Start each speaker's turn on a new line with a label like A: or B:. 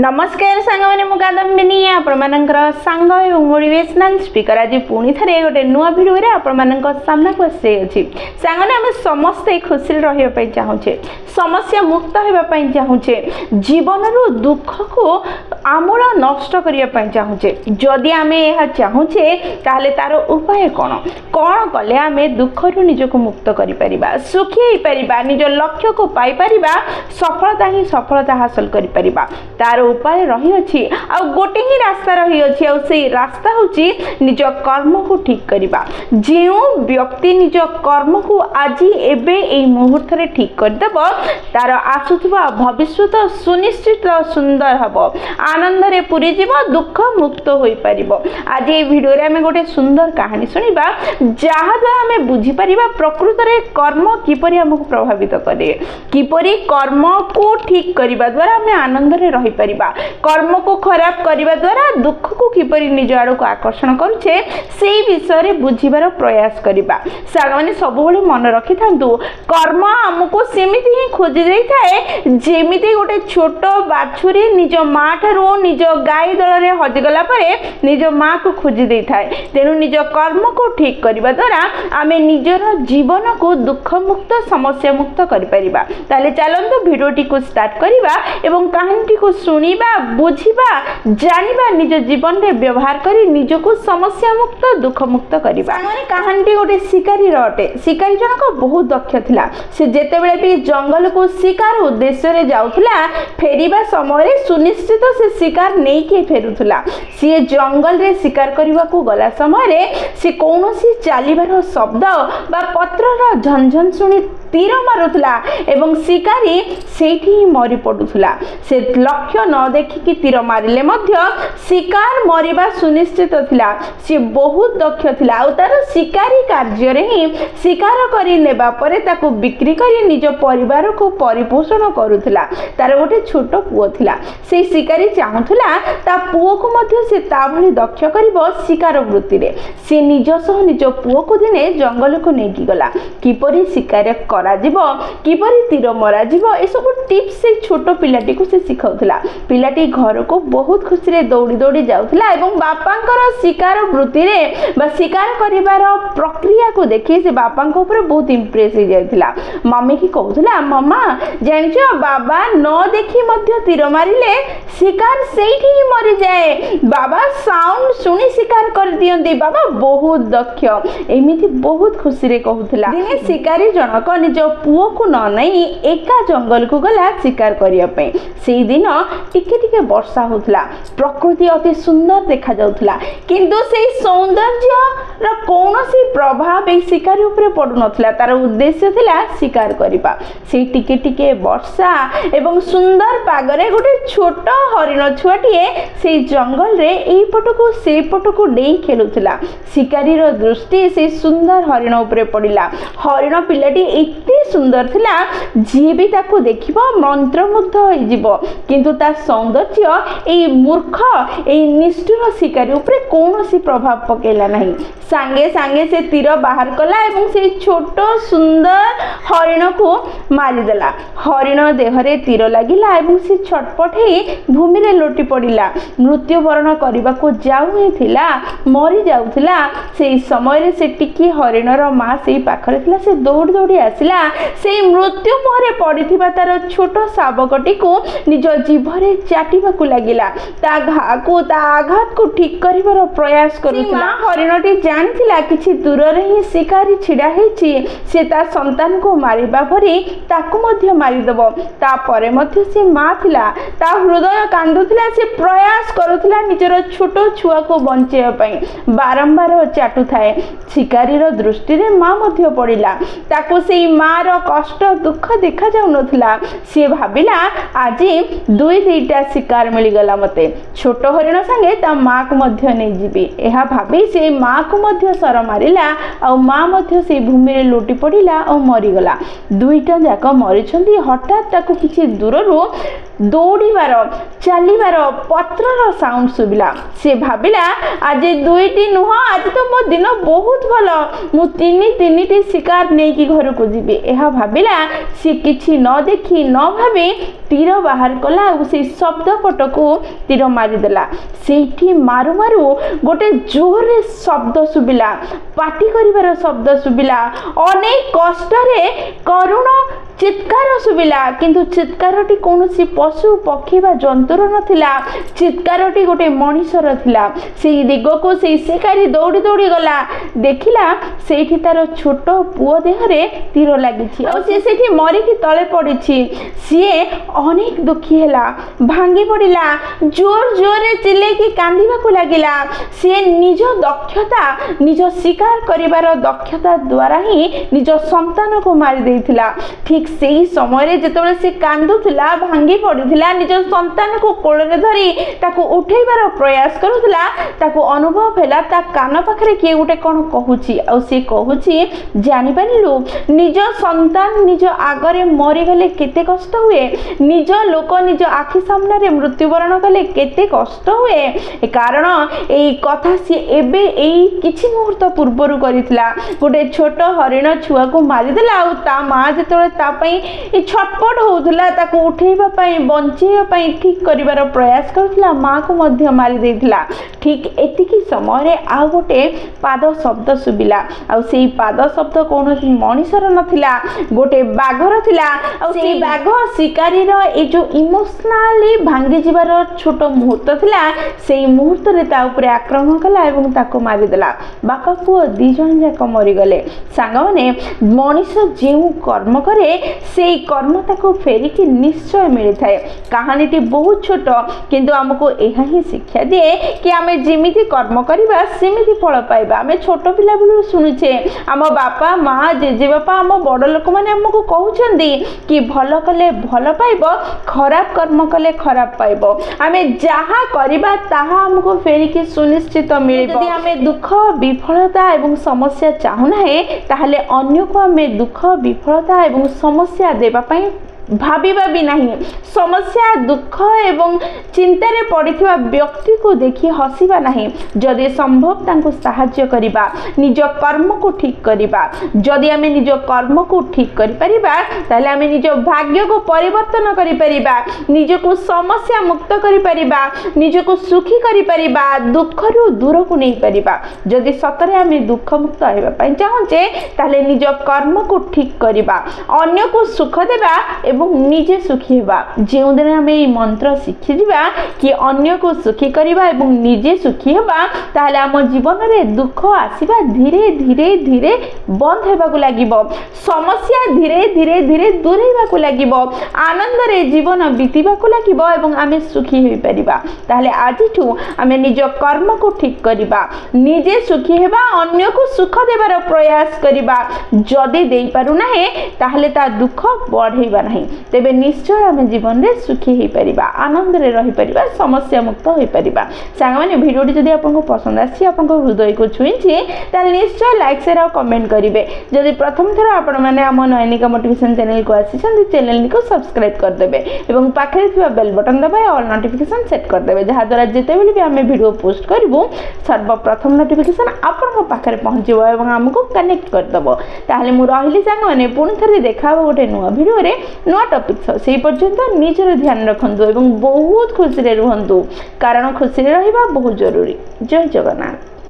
A: नमस्कार सांग मैंने मु कादम्बिनी आपणकर सांग और मोटिवेशनल स्पीकर आज पुणी थे गोटे नुआ भिडियो आपण सामना को आसी अच्छी सांग आम समस्ते खुशी रही चाहूचे समस्या मुक्त होगापी चाहूचे जीवन रु दुख को आमूल नष्ट करने चाहूचे जदि आम यह चाहूचे ताहले तार उपाय कौन कौन कले आम दुख रु निजक मुक्त कर सुखी हो निज लक्ष्य को पाई सफलता ही सफलता हासिल कर तार उपाय रही अच्छी आ गोटे ही रास्ता रही अच्छी आ से रास्ता होची निज कर्म को ठीक करबा जो व्यक्ति निज कर्म को आज एबे ए मुहूर्त रे ठीक कर देबो तार आसुथबा भविष्य सुनिश्चित सुंदर हबो आनंद रे पूरी जीव दुख मुक्त होई परिबो। आज ए वीडियो रे हमें गोटे सुंदर कहानी सुनिबा जहा द्वारा हमें बुझी परिबा प्रकृत रे कर्म किपरि हमको प्रभावित करे किपरि कर्म को ठीक करबा द्वारा हमें आनंद रे रही परिबा कर्म को खराब करने द्वारा दुख को किपरि निज आड़ को आकर्षण करुचे से विषय रे बुझिबार प्रयास करबा। साग माने सब बेले मन रखि थांतु कर्म हमको सेमिति ही खोजी देई थाए जेमिति गोटे छोट बाछुरी निज मां ठारू निज गाई दल रे हजि गला परे निज मां को खोजी देई थाए तेनु निज कर्म को ठीक करबा द्वारा आमे निजर जीवन को दुख मुक्त समस्या मुक्त करि परिबा। ताले चलंतु भिडियोटी को स्टार्ट करबा एवं कहानी को सुनिबा बुझिबा जानिबा निज जीवन रे व्यवहार करी निज को समस्या मुक्त दुख मुक्त करिबा। माने कहानी गोटे शिकारी रटे शिकारी जनक बहुत दक्ष थिला से जेते बेले भी जंगल को शिकार उद्देश्य रे जाउथला फेरिबा समय रे सुनिश्चित से शिकार नै के फेरुथला से जंगल रे शिकार करबा को गला समय रे से कोनोसी चालीबार शब्द बा पत्र रा झनझन सुनी तीर मारुथला एवं शिकारी सेठी मरि पडुथला से लक्ष्य न देखिकी तीर मारिले मध्य शिकार मरिबा सुनिश्चित थिला से बहुत दक्ष थिला आ तार शिकारी कार्य रे ही शिकार करी नेबा परे ताको बिक्री करी निज परिवार को परिपोषण करूथला। तार गोटे छोट पुओ थिला से शिकारी चाहुथला ता पुओ को मध्य से ता भली दक्ष करिवो शिकार वृत्ति रे से निज सह निज पुओ को दिने जंगल को नेकी गला किपरि शिकार करा जिवो किपरि तीर मरा जिवो ए सब टिप्स से छोट पिलाटी को से सिखाउथला। पिलाटी घर को बहुत खुशी रे दौड़ी दौड़ी जाउथला एवं बापांकर शिकार वृत्ति रे बा शिकार करिवार प्रक्रिया को देखि से बापांक ऊपर बहुत इंप्रेस हो जाइथिला। मम्मी की कहउथला मम्मा जानछो बाबा न देखि मध्य तीर मारिले शिकार सेठी ही मरि जाए बाबा साउंड सुनी शिकार कर दियंती बाबा बहुत दक्ष एमिति बहुत खुशी रे कहउथला। दिने शिकारी जनक निज पुओ को न नहीं एका जंगल को गला शिकार करिया पे से दिन टिके टिके वर्षा होतला प्रकृति अति सुंदर देखा जाउथला किंतु से सौंदर्य र कोनोसी प्रभाव ए शिकारी ऊपर पडु नथला तार उद्देश्य थिला शिकार करिबा से टिके टिके वर्षा एवं सुंदर पागरे गोटे छोट हरिण छुआटिए से जंगल रे एई पटको से पटको डेई खेलुथला शिकारी रो दृष्टि से सुंदर हरिण ऊपर पडिला हरिण पिलाटी एते सुंदर थिला जे भी ताको देखिबो मंत्रमुग्ध होई जिवो किंतु ता सौंदर्य ए मूर्ख ए निष्ठुर शिकारी ऊपर कोनोसी प्रभाव पकेला नहीं सांगे सांगे से तीर बाहर कला एवं से छोट सुंदर हरिण को मारी देला हरिण देहरे तीर लागिला एवं से छटपट हे भूमि रे लोटी पड़िला मृत्यु वरण करबा को जाउ थिला मरि जाउथिला से समय रे से टिकी हरिणर मां से पाखरे थिला से दौड़ दौड़ी आसिला से मृत्यु मुहरे पड़िथिबा तार छोट शावकटी को निज जीभरे चाटिबा को लागिला ता घा को ता आघात को ठीक करिवार प्रयास करूथिला। हरिणटी जानथिला किछि दूर रे ही शिकारी छिडा हेछि से ता संतान को मारिबा भरी ताकू मध्य मारि दबो ता परे मध्य से मां थिला ता हृदय कांदुथिला से प्रयास करूथिला निजर छोट छुआ को बंचेया पई बारंबार चाटु थाए शिकारी रो दृष्टि रे मां मध्य पड़िला ताको से मां रो कष्ट दुख देखा जाउ नथिला से भाबिला आज दुई दुईटा शिकार मिली गला मते छोट हरिण संगे ता मां को मध्य नै जीबी एहा भाबी से मां को मध्य सर मारिला आ मां मध्य से भूमि रे लोटी पड़िला आ मरि गला दुईटा जाक मरि छंदी हठात ताको किछि दूररु दौड़ीबार चलीबार पत्रर साउंड सुबिला से भाबिला आज दुईटी नुह आज तो मो दिन बहुत भल मु तीन तीन शिकार नहीं कि घर को जीवी ମାରିଦେବି। ଏହା ଭାବିଲା ସେ କିଛି ନ ଦେଖି ନ ଭାବି ତୀର ବାହାର କଲା ଆଉ ସେଇ ଶବ୍ଦ ପଟକୁ ତୀର ମାରିଦେଲା। ସେଇଠି ମାରୁ ମାରୁ ଗୋଟେ ଜୋରରେ ଶବ୍ଦ ଶୁଭିଲା, ପାଟି କରିବାର ଶବ୍ଦ ଶୁଭିଲା, ଅନେକ କଷ୍ଟରେ କରୁଣ ଚିତ୍କାର ଶୁଭିଲା। କିନ୍ତୁ ଚିତ୍କାରଟି କୌଣସି ପଶୁ ପକ୍ଷୀ ବା ଜନ୍ତୁର ନଥିଲା, ଚିତ୍କାରଟି ଗୋଟେ ମଣିଷର ଥିଲା। ସେଇ ଦିଗକୁ ସେଇ ଶିକାରୀ ଦୌଡ଼ି ଦୌଡ଼ି ଗଲା, ଦେଖିଲା ସେଇଠି ତାର ଛୋଟ ପୁଅ ଦେହରେ ତୀର ଲାଗିଛି ଆଉ ସିଏ ସେଇଠି ମରିକି ତଳେ ପଡ଼ିଛି। ସିଏ ଅନେକ ଦୁଃଖୀ ହେଲା, ଭାଙ୍ଗି ପଡ଼ିଲା, ଜୋର ଜୋରରେ ଚିଲେଇକି କାନ୍ଦିବାକୁ ଲାଗିଲା। ସିଏ ନିଜ ଦକ୍ଷତା, ନିଜ ଶିକାର କରିବାର ଦକ୍ଷତା ଦ୍ୱାରା ହିଁ ନିଜ ସନ୍ତାନକୁ ମାରି ଦେଇଥିଲା। ଠିକ୍ ସେହି ସମୟରେ ଯେତେବେଳେ ସେ କାନ୍ଦୁଥିଲା, ଭାଙ୍ଗି ପଡ଼ିଥିଲା, ନିଜ ସନ୍ତାନକୁ କୋଳରେ ଧରି ତାକୁ ଉଠେଇବାର ପ୍ରୟାସ କରୁଥିଲା, ତାକୁ ଅନୁଭବ ହେଲା ତା କାନ ପାଖରେ କିଏ ଗୋଟେ କ'ଣ କହୁଛି। ଆଉ ସେ କହୁଛି, ଜାଣିପାରିଲୁ ନିଜ ସନ୍ତାନ ନିଜ ଆଗରେ ମରିଗଲେ କେତେ କଷ୍ଟ ହୁଏ, ନିଜ ଲୋକ ନିଜ ଆଖି ସାମ୍ନାରେ ମୃତ୍ୟୁବରଣ କଲେ କେତେ କଷ୍ଟ ହୁଏ। କାରଣ ଏଇ କଥା ସିଏ ଏବେ ଏଇ କିଛି ମୁହୂର୍ତ୍ତ ପୂର୍ବରୁ କରିଥିଲା। ଗୋଟେ ଛୋଟ ହରିଣ ଛୁଆକୁ ମାରିଦେଲା ଆଉ ତା ମା ଯେତେବେଳେ ତା ପାଇଁ ଛଟପଟ ହେଉଥିଲା, ତାକୁ ଉଠେଇବା ପାଇଁ, ବଞ୍ଚେଇବା ପାଇଁ, ଠିକ୍ କରିବାର ପ୍ରୟାସ କରୁଥିଲା, ମାଆକୁ ମଧ୍ୟ ମାରି ଦେଇଥିଲା। ଠିକ୍ ଏତିକି ସମୟରେ ଆଉ ଗୋଟେ ପାଦ ଶବ୍ଦ ଶୁଭିଲା ଆଉ ସେଇ ପାଦ ଶବ୍ଦ କୌଣସି ମଣିଷର ନଥିଲା, ଗୋଟେ ବାଘର ଥିଲା। ଆଉ ସେଇ ବାଘ ଶିକାରୀର ଏଇ ଯେଉଁ ଇମୋସନାଲି ଭାଙ୍ଗିଯିବାର ଛୋଟ ମୁହୂର୍ତ୍ତ ଥିଲା, ସେଇ ମୁହୂର୍ତ୍ତରେ ତା ଉପରେ ଆକ୍ରମଣ କଲା ଏବଂ ତାକୁ ମାରିଦେଲା। ବାପା ପୁଅ ଦୁଇ ଜଣ ଯାକ ମରିଗଲେ। ସାଙ୍ଗମାନେ, ମଣିଷ ଯେଉଁ କର୍ମ କରେ ସେଇ କର୍ମ ତାକୁ ଫେରିକି ନିଶ୍ଚୟ ମିଳିଥାଏ। କାହାଣୀଟି ବହୁତ ଛୋଟ, କିନ୍ତୁ ଆମକୁ ଏହା ହିଁ ଶିକ୍ଷା ଦିଏ କି ଆମେ ଯେମିତି କର୍ମ କରିବା ସେମିତି ଫଳ ପାଇବା। ଆମେ ଛୋଟ ପିଲାବେଳୁ ଶୁଣୁଛେ, ଆମ ବାପା ମା ଜେଜେବାପା ଆମ ବଡ଼ ଲୋକମାନେ ଆମକୁ କହୁଛନ୍ତି କି ଭଲ କଲେ ଭଲ ପାଇବ, ଖରାପ କର୍ମ କଲେ ଖରାପ ପାଇବ। ଆମେ ଯାହା କରିବା ତାହା ଆମକୁ ଫେରିକି ସୁନିଶ୍ଚିତ ମିଳିବ। ଯଦି ଆମେ ଦୁଃଖ, ବିଫଳତା ଏବଂ ସମସ୍ୟା ଚାହୁଁନାହେଁ, ତାହେଲେ ଅନ୍ୟକୁ ଆମେ ଦୁଃଖ, ବିଫଳତା ଏବଂ ସମସ୍ୟା ଦେବା ପାଇଁ ଭାବିବା ବି ନାହିଁ। ସମସ୍ୟା, ଦୁଃଖ ଏବଂ ଚିନ୍ତାରେ ପଡ଼ିଥିବା ବ୍ୟକ୍ତିକୁ ଦେଖି ହସିବା ନାହିଁ। ଯଦି ସମ୍ଭବ ତାଙ୍କୁ ସାହାଯ୍ୟ କରିବା, ନିଜ କର୍ମକୁ ଠିକ୍ କରିବା। ଯଦି ଆମେ ନିଜ କର୍ମକୁ ଠିକ୍ କରିପାରିବା, ତାହେଲେ ଆମେ ନିଜ ଭାଗ୍ୟକୁ ପରିବର୍ତ୍ତନ କରିପାରିବା, ନିଜକୁ ସମସ୍ୟା ମୁକ୍ତ କରିପାରିବା, ନିଜକୁ ସୁଖୀ କରିପାରିବା, ଦୁଃଖରୁ ଦୂରକୁ ନେଇପାରିବା। ଯଦି ସତରେ ଆମେ ଦୁଃଖମୁକ୍ତ ହେବା ପାଇଁ ଚାହୁଁଛେ, ତାହେଲେ ନିଜ କର୍ମକୁ ଠିକ୍ କରିବା, ଅନ୍ୟକୁ ସୁଖ ଦେବା ଏବଂ ନିଜେ ସୁଖୀ ହେବା। ଯେଉଁଦିନ ଆମେ ଏହି ମନ୍ତ୍ର ଶିଖିଯିବା କି ଅନ୍ୟକୁ ସୁଖୀ କରିବା ଏବଂ ନିଜେ ସୁଖୀ ହେବା, ତାହେଲେ ଆମ ଜୀବନରେ ଦୁଃଖ ଆସିବା ଧୀରେ ଧୀରେ ଧୀରେ ବନ୍ଦ ହେବାକୁ ଲାଗିବ, ସମସ୍ୟା ଧୀରେ ଧୀରେ ଧୀରେ ଦୂରେଇବାକୁ ଲାଗିବ, ଆନନ୍ଦରେ ଜୀବନ ବିତିବାକୁ ଲାଗିବ ଏବଂ ଆମେ ସୁଖୀ ହୋଇପାରିବା। ତାହେଲେ ଆଜିଠୁ ଆମେ ନିଜ କର୍ମକୁ ଠିକ୍ କରିବା, ନିଜେ ସୁଖୀ ହେବା, ଅନ୍ୟକୁ ସୁଖ ଦେବାର ପ୍ରୟାସ କରିବା। ଯଦି ଦେଇପାରୁନାହେଁ, ତାହେଲେ ତା ଦୁଃଖ ବଢ଼େଇବା ନାହିଁ। ତେବେ ନିଶ୍ଚୟ ଆମେ ଜୀବନରେ ସୁଖୀ ହୋଇପାରିବା, ଆନନ୍ଦରେ ରହିପାରିବା, ସମସ୍ୟା ମୁକ୍ତ ହୋଇପାରିବା। ସାଙ୍ଗମାନେ, ଭିଡ଼ିଓଟି ଯଦି ଆପଣଙ୍କୁ ପସନ୍ଦ ଆସିଛି, ଆପଣଙ୍କ ହୃଦୟକୁ ଛୁଇଁଛି, ତାହେଲେ ନିଶ୍ଚୟ ଲାଇକ୍, ସେୟାର ଆଉ କମେଣ୍ଟ କରିବେ। ଯଦି ପ୍ରଥମ ଥର ଆପଣମାନେ ଆମ ନୟନିକା ମୋଟିଭେସନ୍ ଚ୍ୟାନେଲକୁ ଆସିଛନ୍ତି, ଚ୍ୟାନେଲକୁ ସବସ୍କ୍ରାଇବ୍ କରିଦେବେ ଏବଂ ପାଖରେ ଥିବା ବେଲ୍ ବଟନ୍ ଦବାଇ ଅଲ୍ ନୋଟିଫିକେସନ୍ ସେଟ୍ କରିଦେବେ, ଯାହାଦ୍ୱାରା ଯେତେବେଳେ ବି ଆମେ ଭିଡ଼ିଓ ପୋଷ୍ଟ କରିବୁ, ସର୍ବପ୍ରଥମ ନୋଟିଫିକେସନ୍ ଆପଣଙ୍କ ପାଖରେ ପହଞ୍ଚିବ ଏବଂ ଆମକୁ କନେକ୍ଟ କରିଦେବ। ତାହେଲେ ମୁଁ ରହିଲି ସାଙ୍ଗମାନେ, ପୁଣି ଥରେ ଦେଖା ହେବ ଗୋଟେ ନୂଆ ଭିଡ଼ିଓରେ, ନୂଆ ଟପିକ୍ ସହ। ସେହି ପର୍ଯ୍ୟନ୍ତ ନିଜର ଧ୍ୟାନ ରଖନ୍ତୁ ଏବଂ ବହୁତ ଖୁସିରେ ରୁହନ୍ତୁ, କାରଣ ଖୁସିରେ ରହିବା ବହୁତ ଜରୁରୀ। ଜୟ ଜଗନ୍ନାଥ।